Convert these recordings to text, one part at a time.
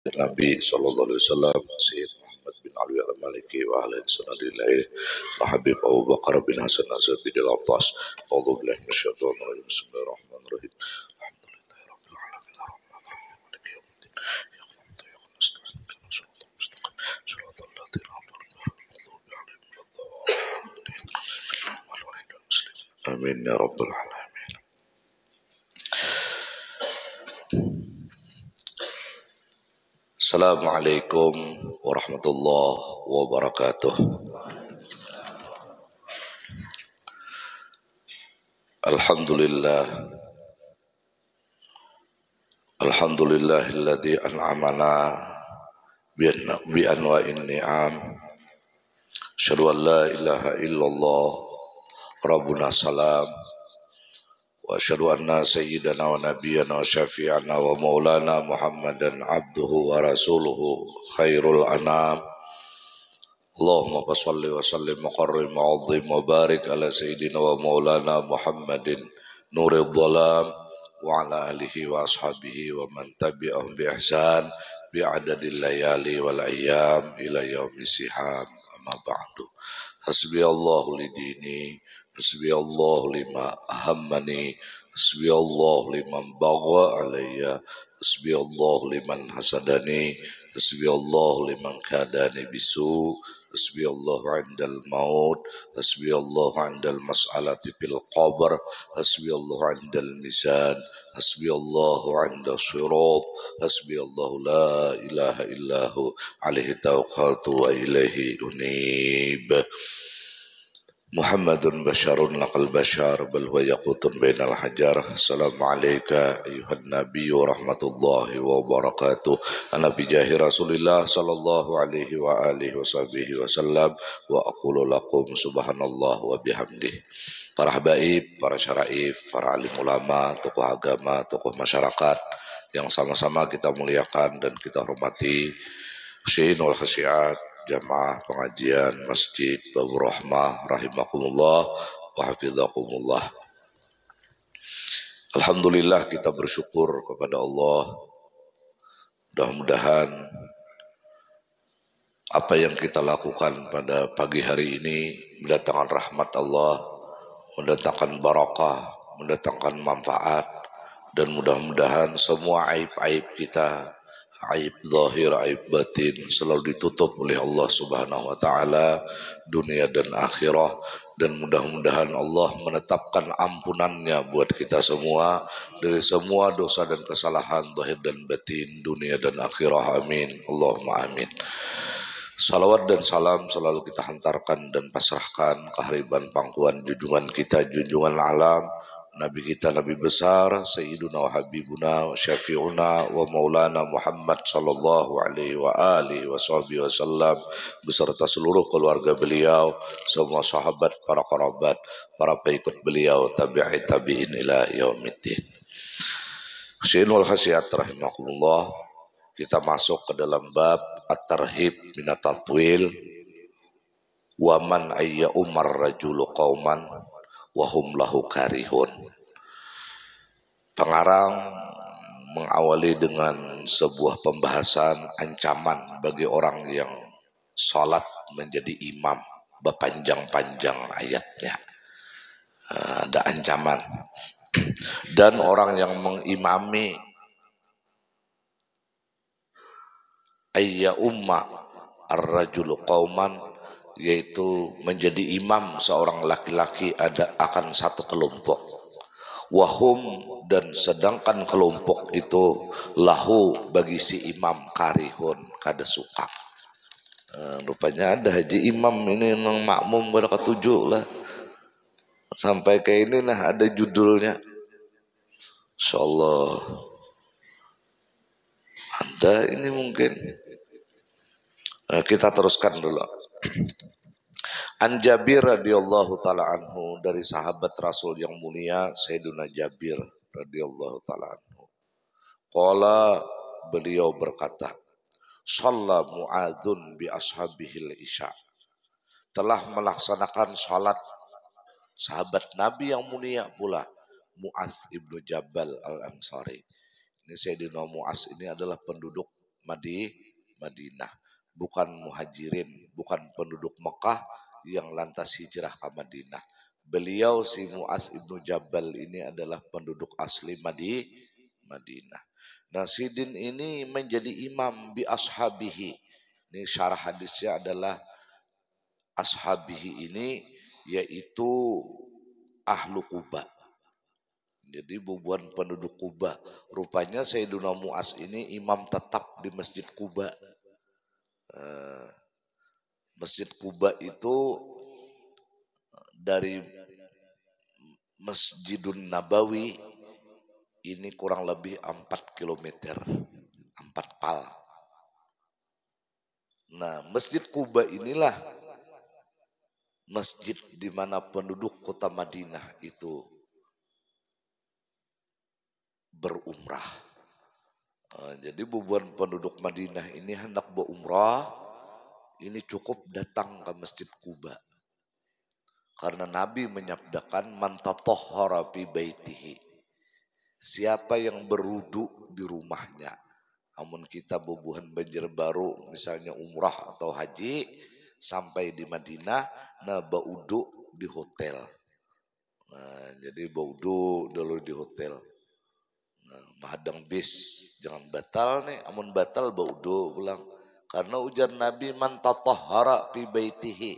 Nabi sallallahu alaihi wasallam Sayyid Muhammad bin Ali al-Maliki wa ahli sanadillahi Habib Abu Bakar bin Hasan Azabidil Atas. A'udzu billahi minasyaitonir rajim. Bismillahirrahmanirrahim. Alhamdulillahi rabbil alamin arrahmanir rahim maliki yaumiddin. Iyyaka na'budu wa iyyaka nasta'in ihdinas siratal mustaqim siratal ladzina an'amta 'alaihim ghairil maghdubi 'alaihim waladdallin. Amin ya rabbal alamin. Assalamualaikum warahmatullahi wabarakatuh. Alhamdulillah. Alhamdulillahilladzi an'amana bi anwa'in ni'am. Asyhadu an la ilaha illallah rabbuna salam wa asyhadu anna sayyidana wa nabiyyana wa syafi'ana wa maulana Muhammadan abduhu wa rasuluhu khairul anam. Allahumma shalli wa sallim wa qarrim wa 'azzim wa barik ala sayyidina wa maulana Muhammadin nuril dhalam wa ala alihi wa ashabihi wa man tabi'ahum bi ihsan bi adadil layali wal ayyam ila yaumis siham. Amma ba'du. Hasbiyallahu li dini, hasbiyallahu lima ahammani, hasbiyallahu liman bagha alayya, hasbiyallahu liman hasadani, hasbiyallahu liman kadani bisu, hasbiyallahu 'indal maut, hasbiyallahu 'indal mas'alati fil qabr, hasbiyallahu 'indal mizan, hasbiyallahu 'inda sirat, hasbiyallahu la ilaha illahu alaihi tawakkaltu wa ilaihi unib. Muhammadun basyarun laqal basyar bal huwa yaqutun bainal hajar. Assalamualaikum ayuhan nabi wa rahmatullahi wa barakatuh. Ana bi jahi Rasulillah sallallahu alaihi wa alihi washabihi wasallam wa aqulu lakum subhanallah wa bihamdih. Para habaib, para syaraif, para alim ulama, tokoh agama, tokoh masyarakat yang sama-sama kita muliakan dan kita hormati, khusyin wal khusyiat, jamaah pengajian Masjid Babur Rahmah rahimakumullah wa hafizakumullah. Alhamdulillah kita bersyukur kepada Allah. Mudah-mudahan apa yang kita lakukan pada pagi hari ini mendatangkan rahmat Allah, mendatangkan barakah, mendatangkan manfaat, dan mudah-mudahan semua aib-aib kita, aib zahir, aib batin selalu ditutup oleh Allah Subhanahu wa taala dunia dan akhirah, dan mudah-mudahan Allah menetapkan ampunannya buat kita semua dari semua dosa dan kesalahan zahir dan batin dunia dan akhirah. Amin. Allahumma amin. Salawat dan salam selalu kita hantarkan dan pasrahkan kehariban pangkuan junjungan kita, junjungan alam, Nabi kita, Nabi besar, Sayyiduna wa Habibuna wa Syafi'una wa Maulana Muhammad sallallahu alaihi wa alihi wa sahbihi wasallam, beserta seluruh keluarga beliau, semua sahabat, para kerabat, para pengikut beliau, tabi'i tabi'in ila yaumiddin. Khusyin wal khasyiat rahimakumullah. Kita masuk ke dalam bab at-tarhib minat tatwil wa man ayya umar rajulu qauman wa hum lahu karihun. Pengarang mengawali dengan sebuah pembahasan ancaman bagi orang yang salat menjadi imam, berpanjang-panjang ayatnya. Ada ancaman. Dan orang yang mengimami ayya umma ar-rajulu qauman, yaitu menjadi imam seorang laki-laki akan satu kelompok. Wahum, dan sedangkan kelompok itu lahu bagi si imam karihun, kada suka. Rupanya ada haji imam ini yang makmum pada ketujuh lah. Sampai ke ini nah ada judulnya. Insyaallah ada ini mungkin. Kita teruskan dulu. An Jabir radhiyallahu taala anhu, dari sahabat Rasul yang mulia Sayyiduna Jabir radhiyallahu taala anhu. Qala, beliau berkata, shalla Mu'adzun bi ashabihil isya. Telah melaksanakan salat sahabat Nabi yang mulia pula, Mu'adz ibnu Jabal al-Ansari. Ini Sayyidina Mu'adz ini adalah penduduk Madinah. Bukan muhajirin, bukan penduduk Mekah yang lantas hijrah ke Madinah. Beliau si Mu'az ibnu Jabal ini adalah penduduk asli Madinah. Nah, Sidin ini menjadi imam bi ashabihi. Ini syarah hadisnya adalah ashabihi ini yaitu ahlu Kuba. Jadi bubuan penduduk Kuba. Rupanya Sayyiduna Mu'az ini imam tetap di Masjid Kuba. Masjid Kuba itu dari Masjidun Nabawi ini kurang lebih 4 kilometer, 4 pal. Nah, Masjid Kuba inilah masjid di mana penduduk kota Madinah itu berumrah. Jadi bubuan penduduk Madinah ini hendak berumrah, ini cukup datang ke Masjid Kuba. Karena Nabi menyabdakan man tatahhara fi baitihi. Siapa yang berwudu di rumahnya. Namun kita bubuhan Banjarbaru misalnya umrah atau haji sampai di Madinah, nah baudu di hotel. Nah, jadi baudu dulu di hotel. Nah, mahadang bis jangan batal nih, amun batal baudu pulang. Karena ujar Nabi man tatahhara fi baitihi.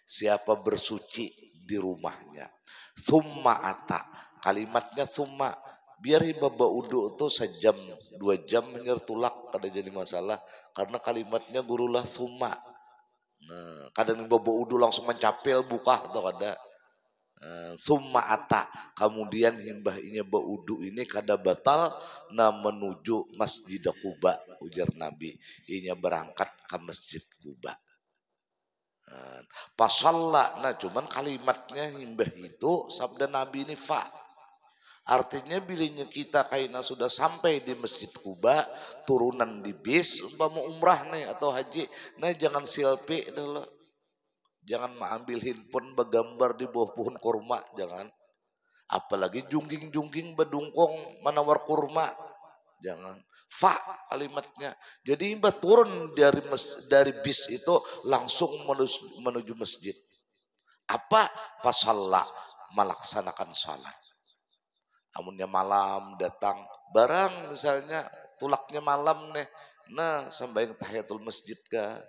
Siapa bersuci di rumahnya. Summa ata. Kalimatnya summa. Biar hibah baudu itu sejam 2 jam tulak kada jadi masalah. Karena kalimatnya gurulah summa. Nah, kadang hibah baudu langsung mencapil buka atau kada. Summa ata, kemudian himbah inya baudu ini kada batal na menuju Masjid Kuba, ujar Nabi. Inya berangkat ke Masjid Kuba. Pasalla, nah cuman kalimatnya himbah itu sabda Nabi ini fa. Artinya bilinya kita kaina sudah sampai di Masjid Kuba, turunan di bis, umpama umrah nih atau haji, nah jangan selfie dulu. Jangan mengambil handphone bergambar di bawah pohon kurma, jangan. Apalagi jungging-jungging bedungkong menawar kurma, jangan. Fa kalimatnya. Jadi mbak turun dari bis itu langsung menuju masjid. Apa? Pasalla, melaksanakan salat. Amunnya malam datang barang misalnya tulaknya malam nih, nah sambayang tahiyatul masjid kah.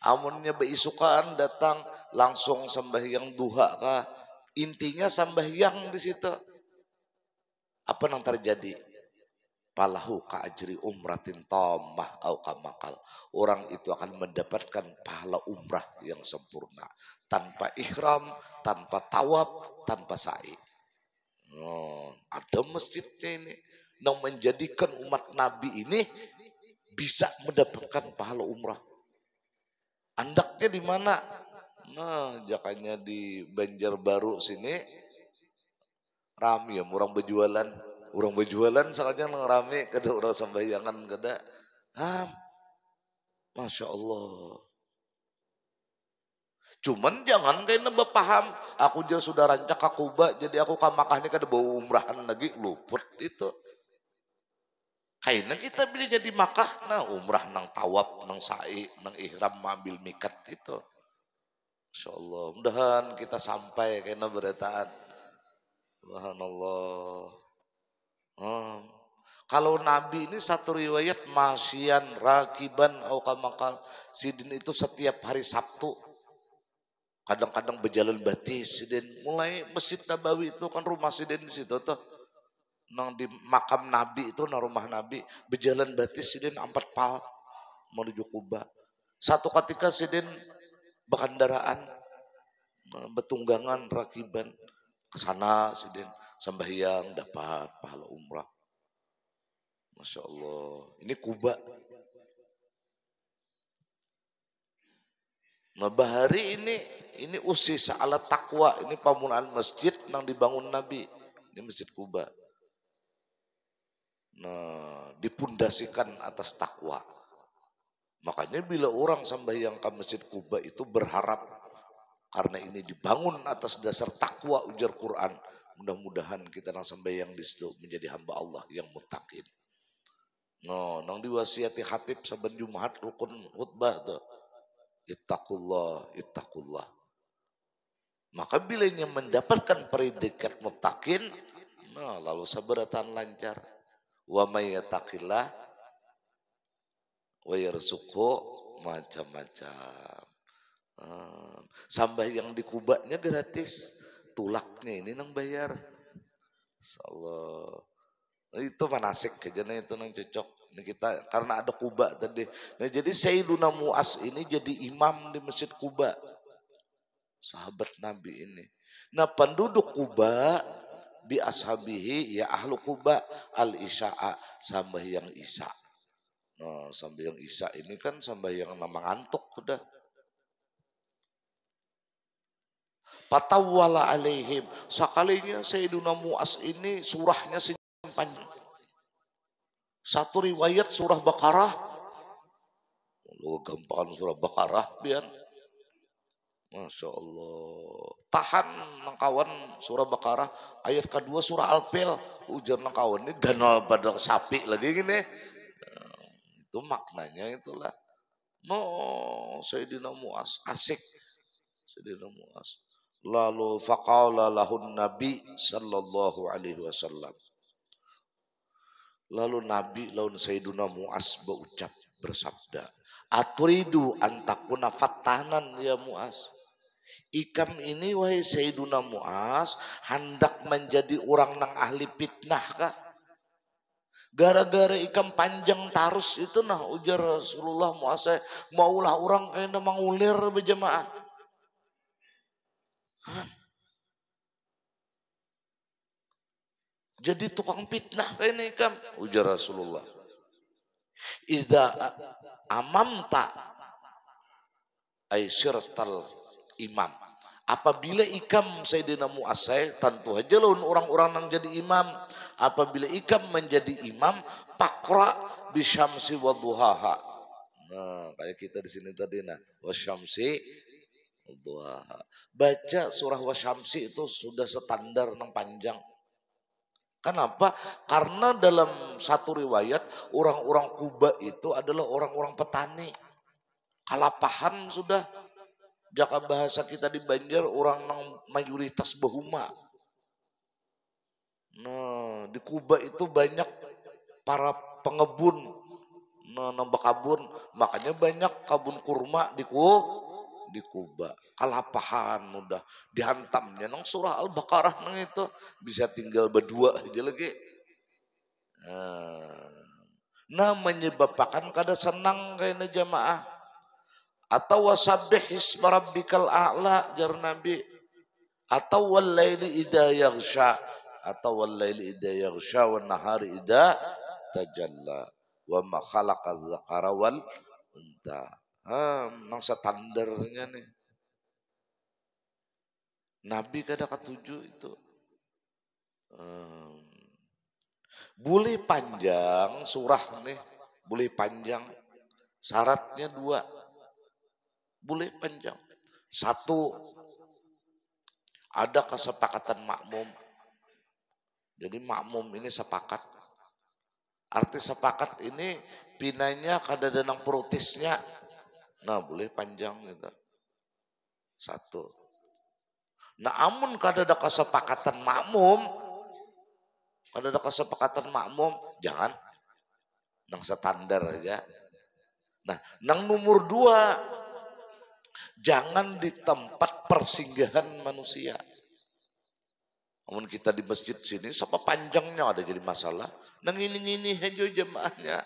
Amunnya beisukan datang langsung sembahyang duha kah. Intinya sembahyang di situ. Apa yang terjadi? Palahu ka ajri umratin tamah au kamakal. Orang itu akan mendapatkan pahala umrah yang sempurna. Tanpa ihram, tanpa tawaf, tanpa sa'i. Ada masjidnya ini yang menjadikan umat Nabi ini bisa mendapatkan pahala umrah. Andaknya di mana? Nah, jakanya di Banjarbaru sini rame ya orang berjualan saatnya nang rame kada orang sembahyangan kada. Masya Allah. Cuman jangan kayaknya paham. Aku aja sudah rancak ke Kuba, jadi aku ke Makkah ini kada bawa umrahan lagi, luput itu. Kayaknya kita beli jadi Makkah, nah umrah nang tawaf, nang sa'i, nang ihram, ambil mikat itu. Insya Allah, mudahan kita sampai kayaknya beretaan. Subhanallah. Kalau Nabi ini satu riwayat masyian, rakiban, au kamakal. Sidin itu setiap hari Sabtu. Kadang-kadang berjalan batis Sidin. Mulai Masjid Nabawi itu kan rumah Sidin di situ tuh. Nang di makam Nabi itu, nang rumah Nabi. Berjalan batis Sidin 4 pal menuju Kuba. Satu ketika Sidin berkendaraan, betunggangan, rakiban. Kesana Sidin sembahyang dapat pahala umrah. Masya Allah. Ini Kuba. Nah bahari ini usis ala takwa. Ini pembunuhan masjid yang dibangun Nabi. Ini Masjid Kuba. Nah dipundasikan atas takwa. Makanya bila orang sembahyang ke Masjid Kuba itu berharap. Karena ini dibangun atas dasar takwa ujar Quran. Mudah-mudahan kita yang sembahyang di situ menjadi hamba Allah yang muttaqin. No, nang diwasiati hatib saben Jumat rukun khutbah tuh. Ittaqullah, ittaqullah. Maka bila ia mendapatkan predikat muttaqin, nah lalu sabaratan lancar. Wa may yattaqillah wa yarzuqhu macam-macam. Sambah yang di kubaknya gratis, tulaknya ini nang bayar. Insyaallah. Itu manasik kejadian itu nang cocok. Ini kita karena ada Kuba tadi. Nah jadi Sayyiduna Mu'az ini jadi imam di Masjid Kuba. Sahabat Nabi ini. Nah penduduk Kuba bi ashabihi ya ahlu Kuba al isya'a sambahyang isya. Nah sambahyang isya ini kan sambahyang nama ngantuk udah. Patawwala alaihim. Sekalinya Sayyiduna Mu'az ini surahnya panjang. Satu riwayat surah Baqarah. Lu gampang surah Baqarah pian. Masya Allah. Tahan nangkawan surah Baqarah. Ayat kedua surah Al-Fil. Ujar nangkawan ini ganal pada sapi lagi gini. Itu maknanya itulah. No, Sayyidina Mu'az. Asik. Sayyidina Mu'az. Lalu faqala lahun Nabi sallallahu alaihi wasallam. Lalu Nabi laun Sayyiduna Mu'az bersabda, aturidu antakuna fattanan ya Mu'az. Ikam ini wahai Sayyiduna Mu'az hendak menjadi orang nang ahli fitnah kah? Gara-gara ikam panjang tarus itu nah ujar Rasulullah Mu'az, maulah orang kayaknya mangulir berjamaah. Jadi tukang fitnah ini ikam ujar Rasulullah. Idza amamta aisyirtal imam. Apabila ikam Sayyidina Mu'az tentu aja lawan orang-orang yang jadi imam. Apabila ikam menjadi imam pakra bisyamsi wa duhaha. Nah, kayak kita di sini tadi nah, wasyamsi wa duhaha. Baca surah wasyamsi itu sudah standar yang panjang. Kenapa? Karena dalam satu riwayat orang-orang Kuba itu adalah orang-orang petani. Kalapahan sudah. Jaka bahasa kita di Banjar orang mayoritas bahuma. Nah di Kuba itu banyak para pengebun. Nah nambah kabun. Makanya banyak kabun kurma di Kuba. Kalapahan udah dihantamnya nang surah Al-Baqarah nang itu bisa tinggal berdua aja lagi. Nah menyebabkan kada senang kayaknya jamaah. Atau wasabbih isma rabbikal a'la jar Nabi. Atau wallaili idza yaghsha. Atau wallaili idza yaghsha wan nahari idza tajalla. Wa ma khalaqa dzakara wal unta. Memang standarnya nih. Nabi kada ketujuh itu. Boleh panjang surah nih. Boleh panjang. Syaratnya dua. Boleh panjang. Satu, ada kesepakatan makmum. Jadi makmum ini sepakat. Arti sepakat ini pinanya kada ada nang protisnya. Nah boleh panjang gitu. Satu. Nah amun kada ada kesepakatan makmum. Kada ada kesepakatan makmum. Jangan. Nang standar aja. Nah nang nomor dua. Jangan di tempat persinggahan manusia. Namun kita di masjid sini, siapa panjangnya ada jadi masalah. Nang ini aja jemaahnya.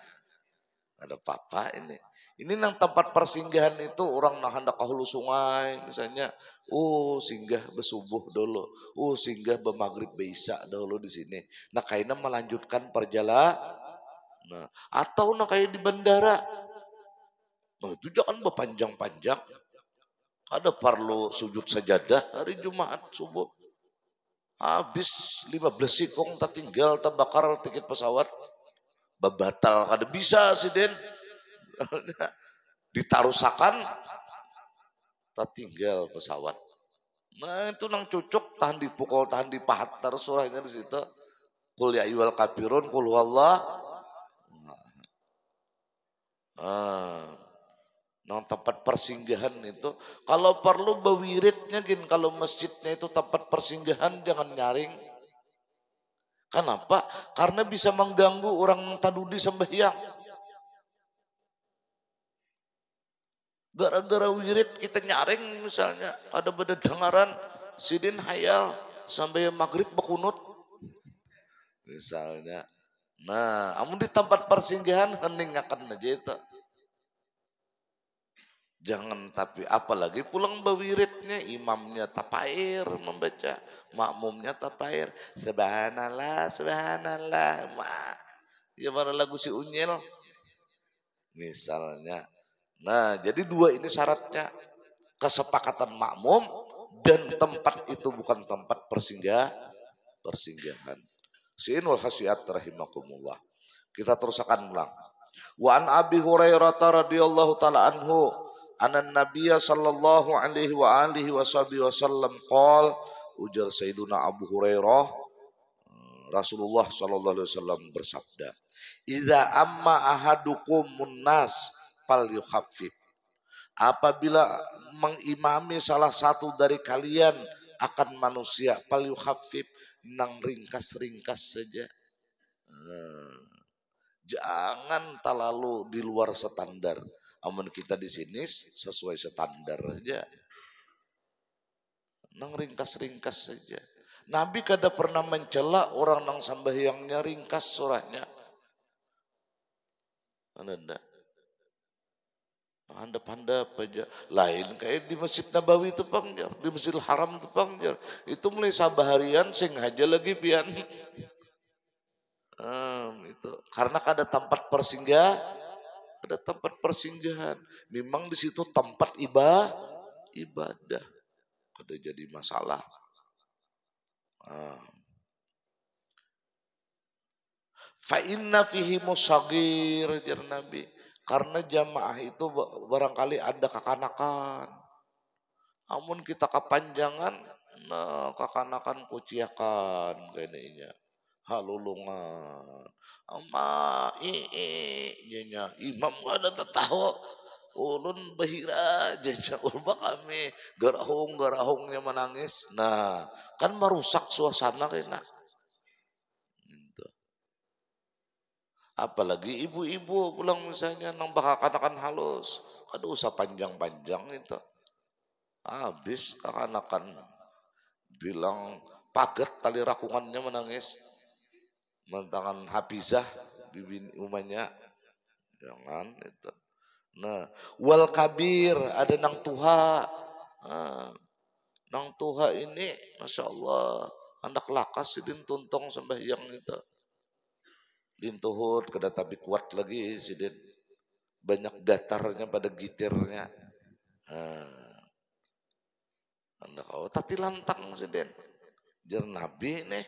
Ada apa-apa ini. Ini nang tempat persinggahan itu orang nah hendak ke hulu sungai misalnya. Oh singgah bersubuh dulu. Oh singgah bermaghrib beisa dulu di sini. Nah kayaknya melanjutkan perjalanan. Nah, atau nah kayak di bandara. Nah itu jangan berpanjang-panjang. Ada perlu sujud sajadah hari Jumat subuh. Habis 15 sikong tak tinggal tak bakar tiket pesawat. Batal kada bisa sih Den. Ditarusakan tak tinggal pesawat. Nah itu nang cucuk tahan dipukul tahan dipahat terus surahnya di situ. Qul ya ayyuhal kafirun qul huwallah. Nang tempat persinggahan itu, kalau perlu bewiritnya gin, kalau masjidnya itu tempat persinggahan jangan nyaring. Kenapa? Karena bisa mengganggu orang tadudi sembahyang. Gara-gara wirid kita nyaring misalnya, ada beda dengaran sidin hayal sampai maghrib bekunut misalnya. Nah, amun di tempat persinggahan hening akan aja itu. Jangan, tapi apalagi pulang bewiridnya imamnya tapair membaca, makmumnya tapair. Subhanallah, subhanallah. Ya baru lagu si Unyil misalnya. Nah, jadi dua ini syaratnya. Kesepakatan makmum dan tempat itu bukan tempat persinggahan. Sinul khasiat rahimakumullah. Kita terus akan ulang. Wa an Abi Hurairah radhiyallahu taala anhu anna Nabiyya sallallahu alaihi wa alihi wasallam qol, ujar Sayyiduna Abu Hurairah, Rasulullah sallallahu alaihi wasallam bersabda, "Idza amma ahadukum munnas falyukhaffif." Apabila mengimami salah satu dari kalian akan manusia, falyukhaffif, nang ringkas-ringkas saja. Jangan terlalu di luar standar. Amun kita di sini sesuai standar aja. Nang ringkas-ringkas saja. Nabi kada pernah mencela orang nang sambahyangnya ringkas surahnya. Anda handap-handap aja. Lain kayak di Masjid Nabawi itu pangjar, di Masjidil Haram itu pangjar. Itu mulai sabaharian sing aja lagi pian. Itu karena ada tempat ada tempat persinggahan. Memang di situ tempat ibadah. Kada jadi masalah. Fa inna fihi musagir, jar Nabi. Karena jamaah itu barangkali ada kekanakan. Amun kita kepanjangan, nah kekanakan kuciakan kayaknya. Halulungan. Ama jenya imam ada tahu. Ulun bahira jenya ulba kami garahongnya menangis. Nah, kan merusak suasana kena. Apalagi ibu-ibu pulang misalnya nang kanakan halus, kada usah panjang-panjang itu. Habis kanakan bilang paget tali rakungannya menangis. Mentangan Hafizah bibin umanya. Jangan itu. Nah, wal kabir ada nang tuha. Nang tuha ini Masya Allah anak lakas sidin tuntong sembahyang itu. Lintuhut kada tapi kuat lagi sidin. Banyak datarnya pada gitirnya. Anda kau tati lantang sidin. Jar Nabi nih.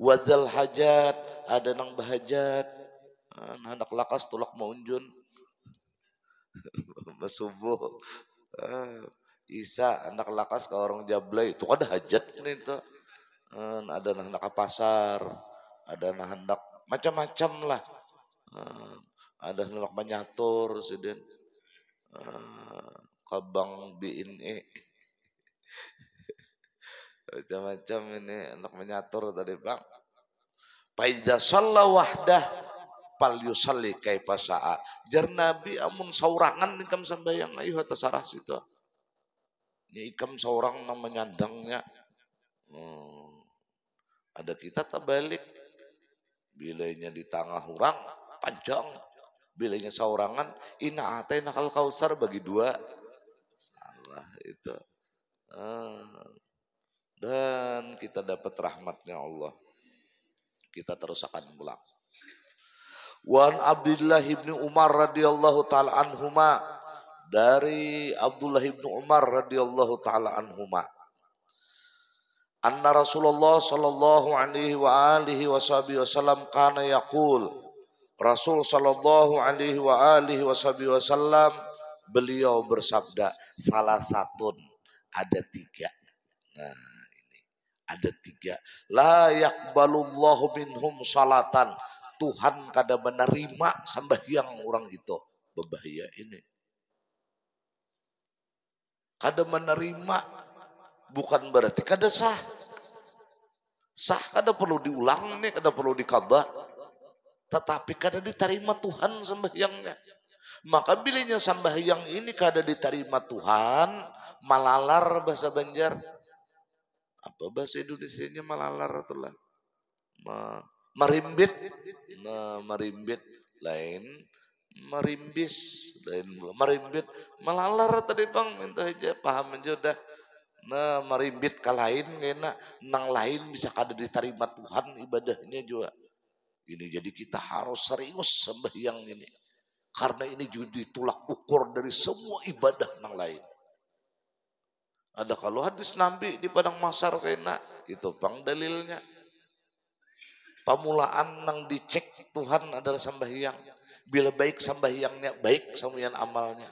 Wadzal hajat ada nang bahajat. Anak lakas tulak maunjun. Masubuh. Isa anak lakas ke orang jablay itu ada hajat nih itu. Ada nang hendak pasar, ada nang hendak macam-macam lah. Ada hendak menyatur sidin. Kabang BNE macam-macam ini hendak menyatur tadi bang. Faida shalla wahdah fal yusalli kaifa sa'a. Jar Nabi amun saurangan ikam sambayang ayo terserah situ. Ini ikam seorang nang menyandangnya. Ada kita tak balik. Bilainya di tengah orang panjang. Bilainya saurangan ina atena kal kausar bagi dua. Salah itu. Dan kita dapat rahmatnya Allah. Kita terus akan pulang. Wan Abdullah ibn Umar radhiyallahu taala anhuma, dari Abdullah ibn Umar radhiyallahu taala anhuma, anna Rasulullah sallallahu alaihi wa alihi wasallam kana yaqul, Rasul sallallahu alaihi wa alihi wasallam beliau bersabda, salah satun, ada tiga. Nah, ada tiga. La yakbalullahu minhum salatan. Tuhan kada menerima sembahyang orang itu. Berbahaya ini. Kada menerima bukan berarti kada sah. Sah kada perlu diulang nih, kada perlu dikabah. Tetapi kada diterima Tuhan sembahyangnya. Maka bilanya sembahyang ini kada diterima Tuhan, malalar bahasa Banjar. Apa bahasa Indonesianya malalar itulah? Marimbit. Nah, marimbit lain, marimbis lain, marimbit malalar tadi Bang, minta aja paham aja udah. Nah, marimbit ka lain ngena, nang lain bisa kada diterima Tuhan ibadahnya juga. Ini jadi kita harus serius sembahyang ini. Karena ini juga ditolak ukur dari semua ibadah nang lain. Ada kalau hadis Nabi di padang mahsyar kena, itu Bang dalilnya. Pamulaan nang dicek Tuhan adalah sembahyang. Bila baik sembahyangnya, baik sembahyang amalnya.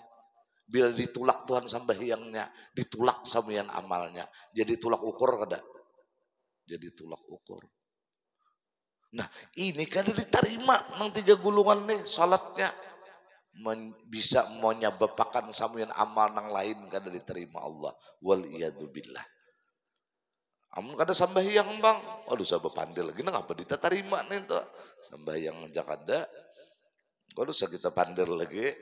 Bila ditolak Tuhan sembahyangnya, ditolak sembahyang amalnya. Jadi tolak ukur kada? Jadi tolak ukur. Nah ini kada diterima nang 3 gulungan nih salatnya. Bisa mau nyabapakan sampeyan amal nang lain kada diterima Allah. Wal iyadu billah. Amun kada sambahyang Bang, aduh sabab pandai lagi nang apa diterima nih tuh. Sambahyang aja kada. Aduh kita pandai lagi.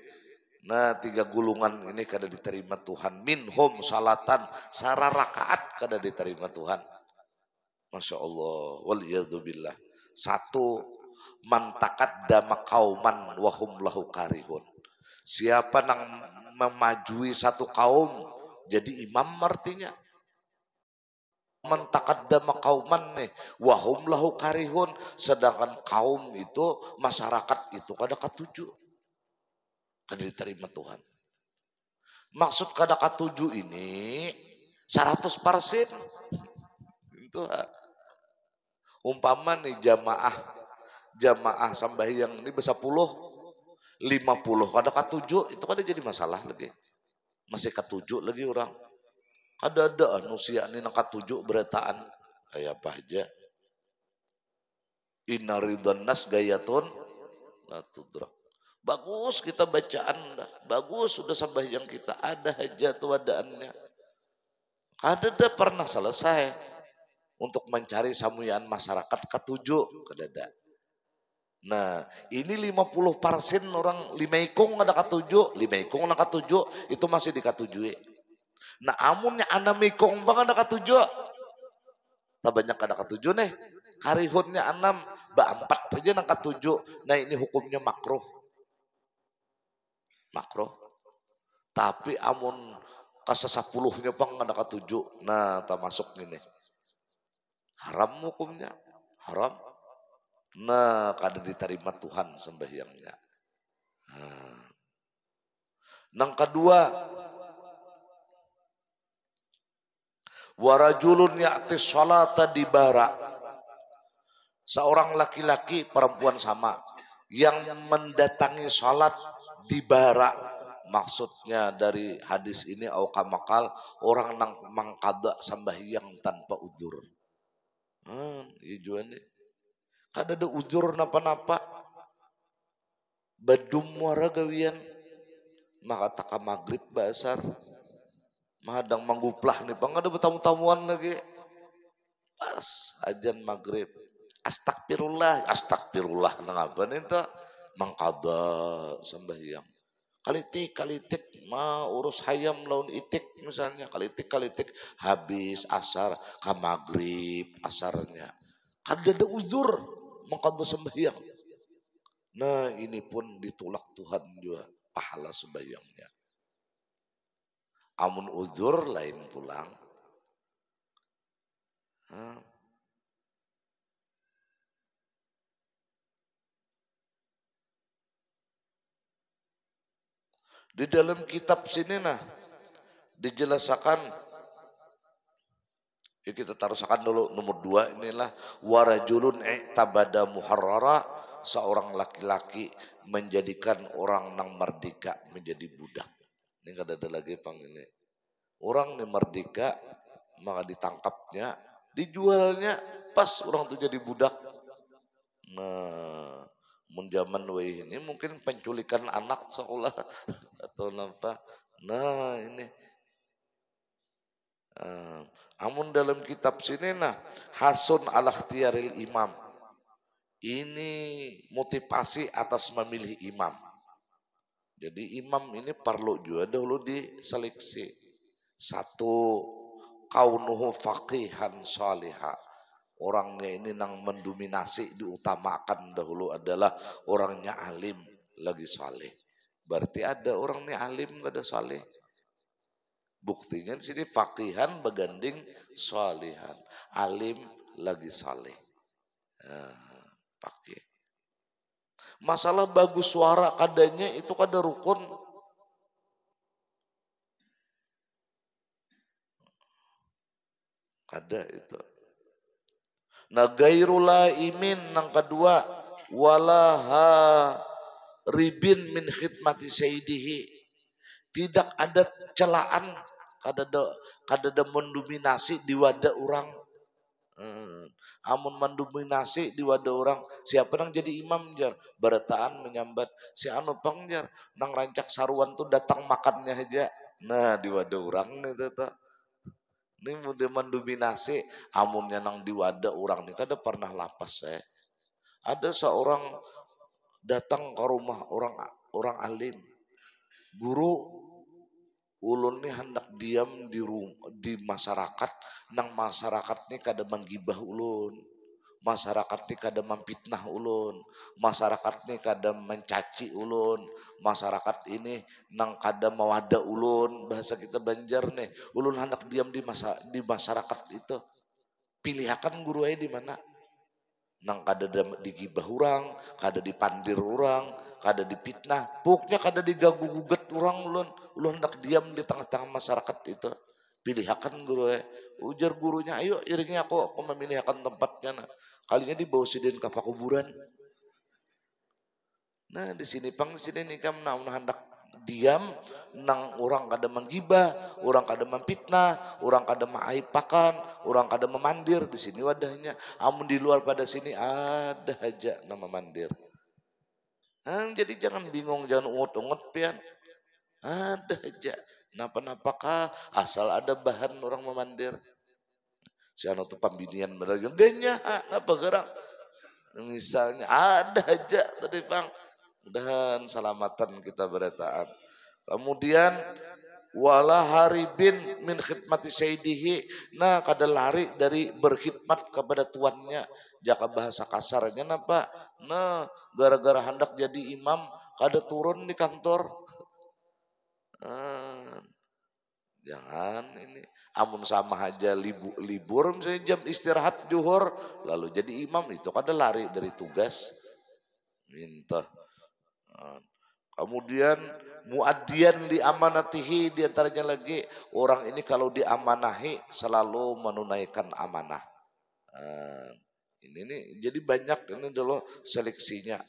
Nah 3 gulungan ini kada diterima Tuhan. Minhum salatan sara rakaat kada diterima Tuhan. Masya Allah. Wal iyadu billah. 1, man taqaddama qauman wa hum lahu karihun. Siapa nang memajui satu kaum jadi imam artinya. Man taqaddama qauman nih wa hum lahu karihun, sedangkan kaum itu masyarakat itu kada katuju. Kada diterima Tuhan. Maksud kada katuju ini 100%. Itu umpama nih jamaah sembahyang ini bisa 50 kada katuju, itu kada jadi masalah lagi. Masih katuju lagi orang. Kada ada manusia ini nang katuju beretaan. Kayak apa aja. Inna ridhan nas gayatun la tudrak. Bagus kita bacaan dah. Bagus sudah sembahyang kita. Ada hajat wadaannya. Kada ada pernah selesai. Untuk mencari samuyaan masyarakat ketujuh kedada. Nah ini 50% orang 5 ikung ada ketujuh, 5 ikung ada ketujuh itu masih dikatujui. Nah amunnya 6 ikung bang ada ketujuh, tak banyak ada ketujuh nih, karihunnya 6, 4 saja ada ketujuh. Nah ini hukumnya makruh, makruh. Tapi amun kasa-10-nya bang ada ketujuh, nah tak masuk ini. Haram hukumnya, haram. Nah, kada diterima Tuhan sembahyangnya. Nang kedua, warajulun ya'ti sholata di bara. Seorang laki-laki perempuan sama yang mendatangi sholat di bara. Maksudnya dari hadis ini aukamakal orang nang mangkada sembahyang tanpa udzur. Ijuan nih. Kada ada ujur napa-napa. Badum muara gawian. Maka taka maghrib basar. Mahadang mangguplah nih. Pang ada bertamu-tamuan lagi. Pas ajan maghrib. Astagfirullah. Astagfirullah. Nangapa nih itu. Mangkada sembahyang. Kalitik. Urus hayam laun itik misalnya. Kalitik. Habis asar. Ka maghrib asarnya. Kada ada uzur mengkado sembahyang. Nah ini pun ditolak Tuhan juga pahala sembahyangnya. Amun uzur lain pulang. Di dalam kitab sini nah dijelaskan. Ya kita taruhkan dulu nomor 2 inilah warajulun i'tabada muharrara, seorang laki-laki menjadikan orang nang merdeka menjadi budak. Ini kada ada lagi pang ini. Orang nih merdeka maka ditangkapnya, dijualnya pas orang itu jadi budak. Nah, mun zaman we ini mungkin penculikan anak seolah atau apa. Nah ini amun dalam kitab sini nah hasun ala ikhtiaril imam, ini motivasi atas memilih imam. Jadi imam ini perlu juga dahulu diseleksi. Satu, kaunuhu faqihan salihah. Orangnya ini nang mendominasi diutamakan dahulu adalah orangnya alim lagi saleh. Berarti ada orangnya alim gak ada saleh. Buktinya di sini faqihan beganding salihan. Alim lagi saleh. Pakai. Masalah bagus suara kadanya itu kada rukun. Kada itu. Nah gairula imin yang kedua walaha ribin min khidmati sayyidihi. Tidak ada celaan kada mendominasi di wadah orang. Amun mendominasi di wadah orang siapa nang jadi imam jar berataan menyambat si anu pangjar nang rancak saruan tuh datang makannya aja. Nah di wadah orang nih tuh. Ini mudah mendominasi amunnya nang di wadah orang nih kada pernah lapas saya. Ada seorang datang ke rumah orang alim. Guru ulun nih hendak diam di masyarakat, nang masyarakat nih kada menggibah ulun. Masyarakat nih kada memfitnah ulun, masyarakat nih kada mencaci ulun, masyarakat ini nang kada mawada ulun, bahasa kita Banjar nih, ulun hendak diam di masyarakat itu. Pilihakan guru di mana? Nang kada digibah orang, kada dipandir orang, kada dipitnah, pokoknya kada diganggu gugat orang ulun hendak diam di tengah-tengah masyarakat itu. Pilihakan guru ujar gurunya, ayo iringi aku memilihkan tempatnya. Nah. Kalinya dibawa sidin ke kuburan. Nah di sini nih kamu hendak diam nang orang kada menggibah, orang kada memfitnah, orang kada maipakan, orang kada memandir di sini wadahnya. Amun di luar pada sini ada aja nama mandir. Jadi jangan bingung, jangan ungut-ungut pian. Ada aja. Napa-napakah asal ada bahan orang memandir. Si anu tuh pambinian mereka ganya apa gerak. Misalnya ada aja tadi Bang. Dan selamatan kita beretaan. Kemudian wala haribin min khidmati sayyidihi. Nah kada lari dari berkhidmat kepada tuannya. Jaka bahasa kasarnya napa? Nah gara-gara hendak jadi imam kada turun di kantor. Jangan ini. Amun sama aja libur misalnya jam istirahat juhur lalu jadi imam itu kada lari dari tugas. Minta. Kemudian muaddian li amanatihi, diantaranya lagi orang ini kalau diamanahi selalu menunaikan amanah. Ini nih jadi banyak ini dulu seleksinya.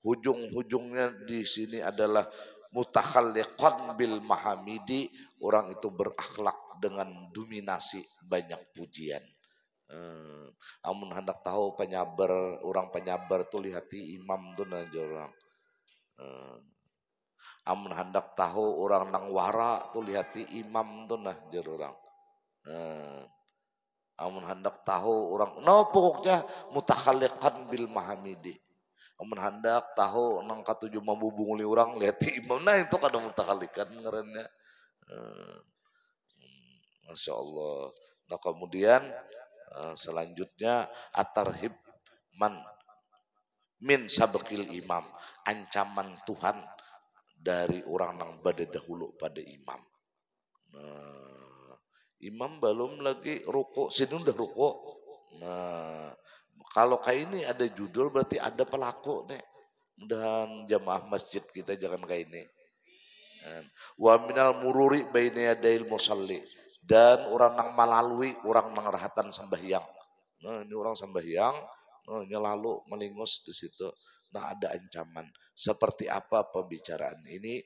Hujung-hujungnya di sini adalah mutakhalliqan bil mahamidi, orang itu berakhlak dengan dominasi banyak pujian. Amun hendak tahu penyabar, orang penyabar tuh lihati imam tuh aja orang. Amun hendak tahu orang nang wara tuh lihati imam tuh nah jar orang. Amun hendak tahu orang pokoknya mutakhalliqan bil mahamidi. Amun hendak tahu nang katujuh mambu bunguli orang lihati imam, nah itu kada mutakhalliqan ngarannya. Masya Allah. Nah kemudian selanjutnya at-tarhib min sabqil imam, ancaman Tuhan dari orang nang bade dahulu pada imam. Nah, imam belum lagi rukuk, sini udah rukuk. Nah, kalau kayak ini ada judul berarti ada pelaku nih. Dan jamaah masjid kita jangan kayak ini. Wa minal mururi baina yadail musalli, dan orang nang melalui orang nang rahatan sembahyang. Nah, ini orang sembahyang, lalu melingus di situ. Nah, ada ancaman. Seperti apa pembicaraan ini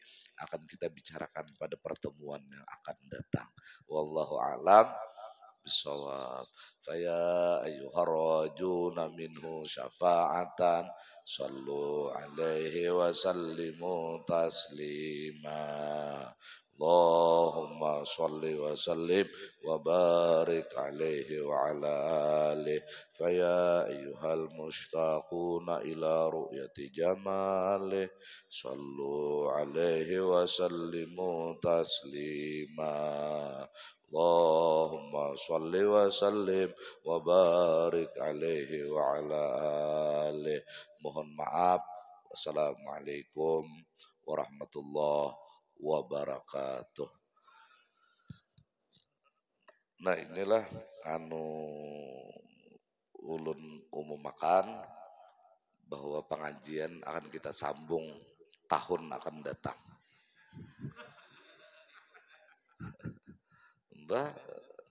akan kita bicarakan pada pertemuan yang akan datang. Wallahu alam bisawab. Faya ayyuhar rajuna minhu syafa'atan sallu alaihi wa sallimu taslima. Allahumma salli wa sallim wa barik alaihi wa ala alihi. Faya ayyuhal mushtaquna ila ru'yati jamalih, sallu alaihi wa sallimu taslima. Allahumma salli wa sallim wa barik alaihi wa ala alihi. Mohon maaf. Wassalamualaikum warahmatullahi wabarakatuh. Nah, inilah ulun umum makan bahwa pengajian akan kita sambung tahun akan datang. Mbah,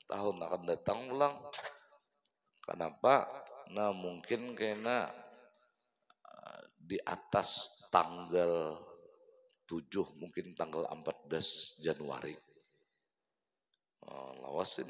tahun akan datang ulang. Kenapa? Nah, mungkin karena di atas tanggal 7, mungkin tanggal 14 Januari. Lawas ini.